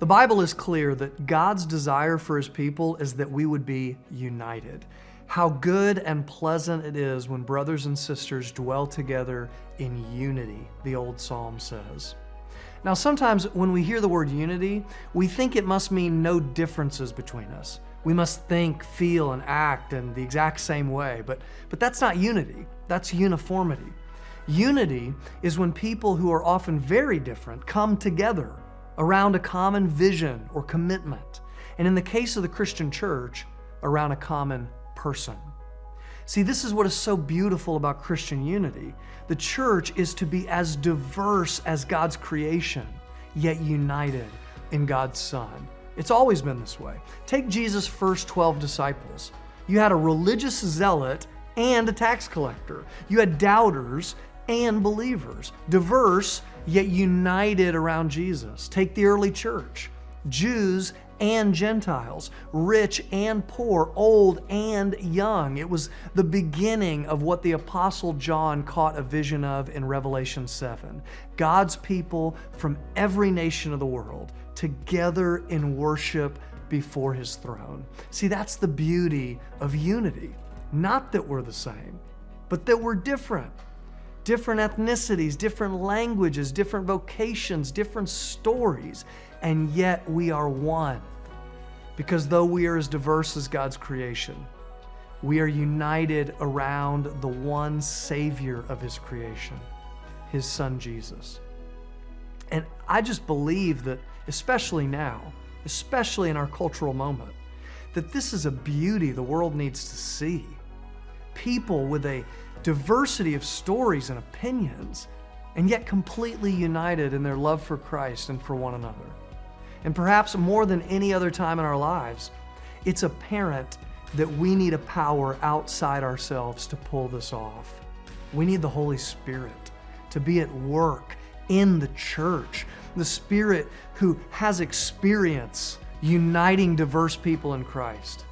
The Bible is clear that God's desire for His people is that we would be united. How good and pleasant it is when brothers and sisters dwell together in unity, the old psalm says. Now, sometimes when we hear the word unity, we think it must mean no differences between us. We must think, feel, and act in the exact same way, but that's not unity. That's uniformity. Unity is when people who are often very different come together around a common vision or commitment, and in the case of the Christian church, around a common person. See, this is what is so beautiful about Christian unity. The church is to be as diverse as God's creation, yet united in God's Son. It's always been this way. Take Jesus' first 12 disciples. You had a religious zealot and a tax collector. You had doubters and believers, diverse yet united around Jesus. Take the early church, Jews and Gentiles, rich and poor, old and young. It was the beginning of what the Apostle John caught a vision of in Revelation 7. God's people from every nation of the world together in worship before His throne. See, that's the beauty of unity. Not that we're the same, but that we're different. Different ethnicities, different languages, different vocations, different stories, and yet we are one. Because though we are as diverse as God's creation, we are united around the one Savior of His creation, His Son Jesus. And I just believe that, especially now, especially in our cultural moment, that this is a beauty the world needs to see. People with a diversity of stories and opinions, and yet completely united in their love for Christ and for one another. And perhaps more than any other time in our lives, it's apparent that we need a power outside ourselves to pull this off. We need the Holy Spirit to be at work in the church, the Spirit who has experience uniting diverse people in Christ.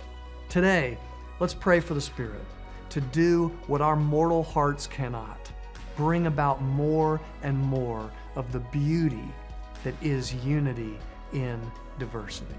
Today, let's pray for the Spirit to do what our mortal hearts cannot, bring about more and more of the beauty that is unity in diversity.